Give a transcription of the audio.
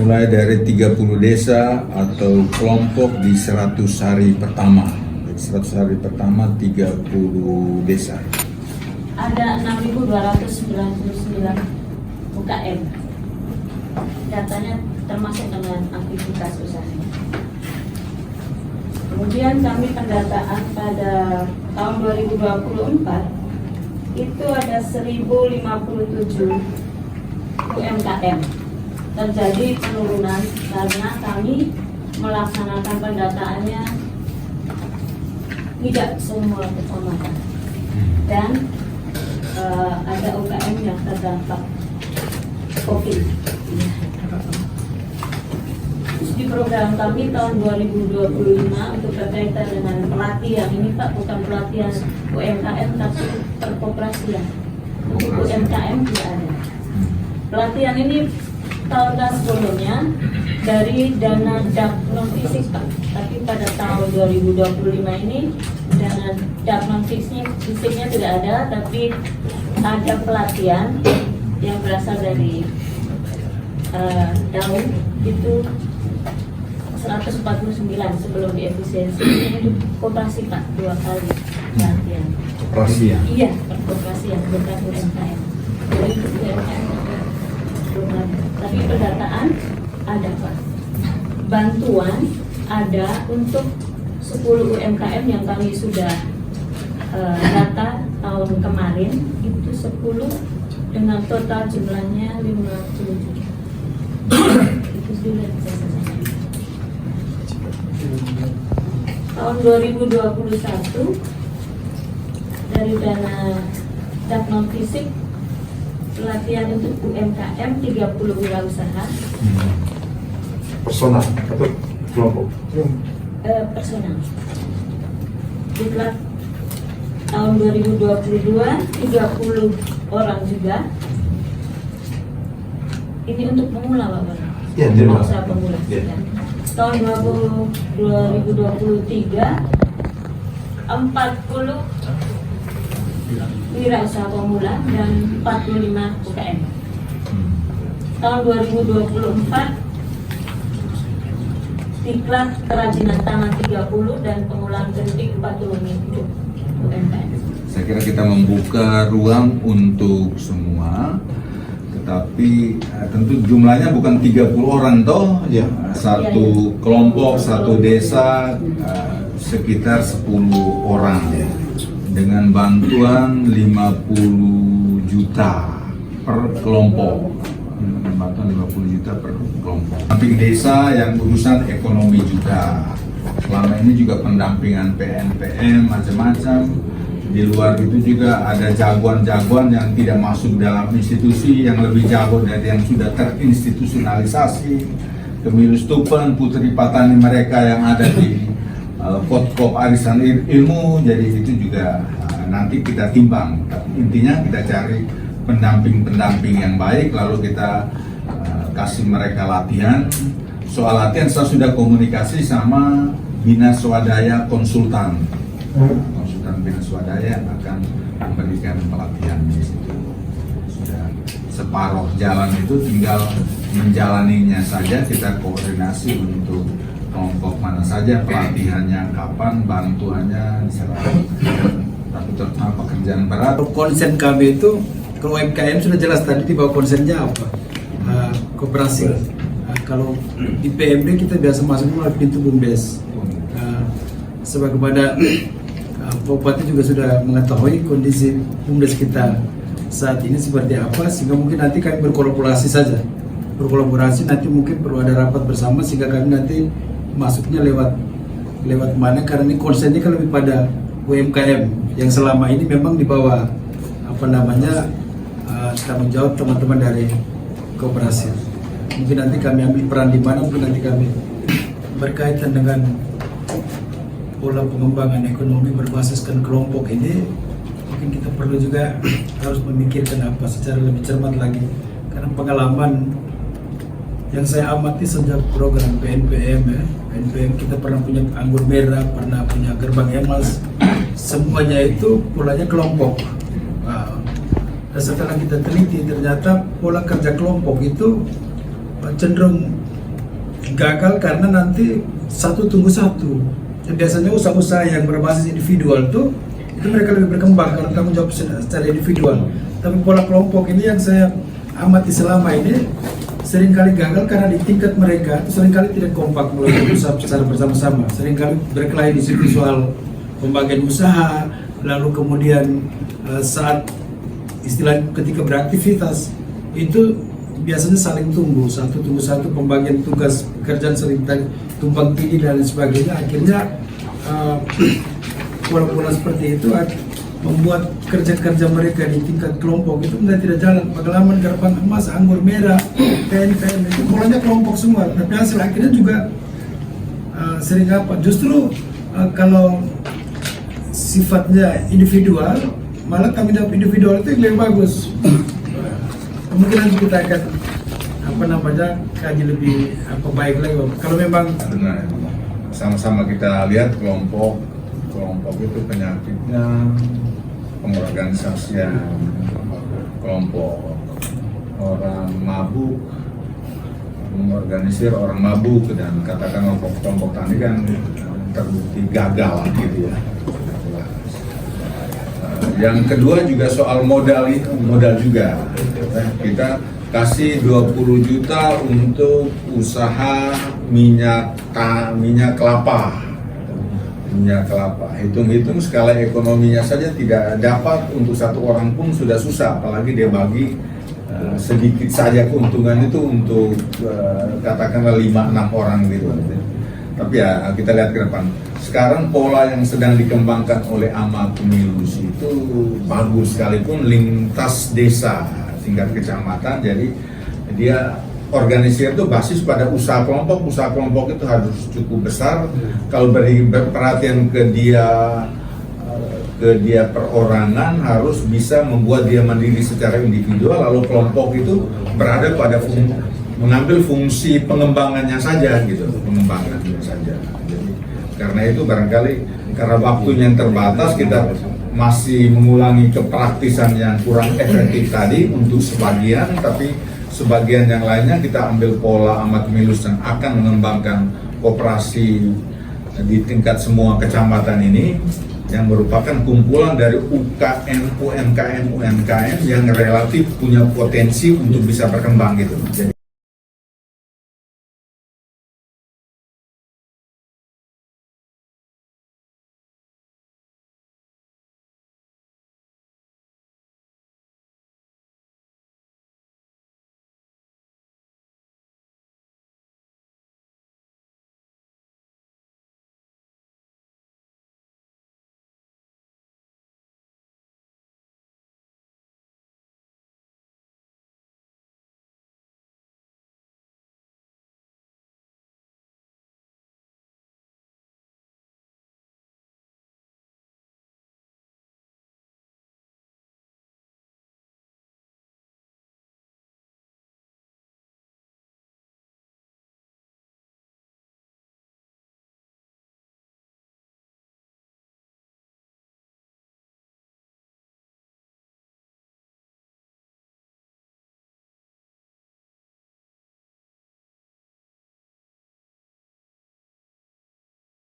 mulai dari 30 desa atau kelompok di 100 hari pertama. 100 hari pertama 30 desa. Ada 6.299 UKM. Datanya termasuk dengan aktivitas usaha. Kemudian kami pendataan pada tahun 2024 itu ada 1057 UMKM. Terjadi penurunan karena kami melaksanakan pendataannya tidak semua kecamatan dan ada UKM yang terdampak COVID. Di program kami tahun 2025 untuk berkaitan dengan pelatihan ini Pak, bukan pelatihan UMKM tapi perkoperasian. Untuk UMKM tidak ada. Pelatihan ini tahun sebelumnya dari dana DAP non fisik Pak, tapi pada tahun 2025 ini dana DAP non fisiknya tidak ada, tapi ada pelatihan yang berasal dari daun itu 149 sebelum diefisiensi. Ini koperasi Pak, 2 kali pelatihan. Koperasi ya? Iya, koperasi yang bukan UMKM. Jadi UMKM belum ada, tapi pendataan ada Pak. Bantuan ada untuk 10 UMKM yang kami sudah data tahun kemarin itu 10 dengan total jumlahnya 50 juta. Itu sudah bisa selesai. Tahun 2021 dari dana DAP non fisik pelatihan untuk UMKM 30 wirausaha. Personal atau kelompok? Personal. Diklat tahun 2022 30 orang juga. Ini untuk pemula Pak. Ya, terima kasih. Usaha pemula. Ya. Tahun 2023 40 wirausaha pemula dan 45 UKM. Tahun 2024 diklat kerajinan tangan 30 dan pengolahan genetik 40 UMKM. Saya kira kita membuka ruang untuk semua, tetapi tentu jumlahnya bukan 30 orang toh, Ya. satu kelompok, satu desa sekitar 10 orang ya. Dengan bantuan 50 juta per kelompok. Bantuan 50 juta per kelompok. Samping desa yang urusan ekonomi juga. Selama ini juga pendampingan PNPM macam-macam. Di luar itu juga ada jagoan-jagoan yang tidak masuk dalam institusi, yang lebih jago dari yang sudah terinstitusionalisasi. Kemilu Stupen, Putri Patani mereka yang ada di Kotkop Arisan Ilmu. Jadi itu juga nanti kita timbang. Intinya kita cari pendamping-pendamping yang baik, lalu kita kasih mereka latihan. Soal latihan saya sudah komunikasi sama Bina Swadaya Konsultan. Konsultan Bina Swadaya akan memberikan pelatihan di situ. Sudah separuh jalan itu tinggal menjalaninya saja, kita koordinasi untuk kelompok mana saja, pelatihannya kapan, bantuannya diserahkan. Tapi terutama pekerjaan berat. Konsen kami itu kalau UMKM sudah jelas tadi di bawah konsennya apa? Koperasi. Kalau di PMD kita biasa masuk melalui pintu BUMDes. Sebagaimana Bupati juga sudah mengetahui kondisi BUMDes kita saat ini seperti apa, sehingga mungkin nanti kami berkolaborasi saja. Berkolaborasi nanti mungkin perlu ada rapat bersama sehingga kami nanti masuknya lewat mana, karena ini konsennya kan lebih pada UMKM yang selama ini memang di bawah tanggung jawab teman-teman dari koperasi. Mungkin nanti kami ambil peran di mana, mungkin nanti kami berkaitan dengan pola pengembangan ekonomi berbasiskan kelompok ini, mungkin kita perlu juga harus memikirkan apa secara lebih cermat lagi, karena pengalaman yang saya amati sejak program PNPM PNPM kita pernah punya anggur merah, pernah punya gerbang emas, semuanya itu polanya kelompok. Dan setelah kita teliti ternyata pola kerja kelompok itu cenderung gagal karena nanti satu tunggu satu. Biasanya usaha-usaha yang berbasis individual tuh itu mereka lebih berkembang karena tanggung jawab secara individual. Tapi pola kelompok ini yang saya amati selama ini seringkali gagal karena di tingkat mereka itu seringkali tidak kompak melakukan usaha secara bersama-sama. Seringkali berkelahi di situ soal pembagian usaha, lalu kemudian saat istilah ketika beraktivitas itu biasanya saling tunggu satu pembagian tugas pekerjaan sering tumpang tindih dan lain sebagainya. Akhirnya pola-pola seperti itu membuat kerja-kerja mereka di tingkat kelompok itu mulai tidak jalan. Pengalaman garapan emas, anggur merah, PN itu polanya kelompok semua. Tapi hasil akhirnya juga sering apa? Justru kalau sifatnya individual, malah tanggung jawab individual itu yang lebih bagus. Kemungkinan kita akan kaji lebih baik lagi. Kalau memang benar, sama-sama kita lihat kelompok itu penyakitnya pengorganisasian, kelompok orang mabuk mengorganisir orang mabuk, dan katakan kelompok tani kan terbukti gagal gitu ya. Yang kedua juga soal modal juga. Kita kasih 20 juta untuk usaha minyak kelapa. Hitung-hitung skala ekonominya saja tidak dapat untuk satu orang pun sudah susah, apalagi dia bagi sedikit saja keuntungan itu untuk katakanlah 5-6 orang gitu. Tapi ya kita lihat ke depan. Sekarang pola yang sedang dikembangkan oleh Ama Pemilus itu bagus, sekalipun lintas desa tingkat kecamatan, jadi dia organisir itu basis pada usaha kelompok itu harus cukup besar. Kalau beri perhatian ke dia perorangan, harus bisa membuat dia mandiri secara individual, lalu kelompok itu berada pada mengambil fungsi pengembangannya saja gitu, Jadi karena itu barangkali karena waktunya yang terbatas, kita masih mengulangi kepraktisan yang kurang efektif tadi untuk sebagian, tapi sebagian yang lainnya kita ambil pola Ama Pemilus yang akan mengembangkan koperasi di tingkat semua kecamatan ini, yang merupakan kumpulan dari UMKM yang relatif punya potensi untuk bisa berkembang gitu. Jadi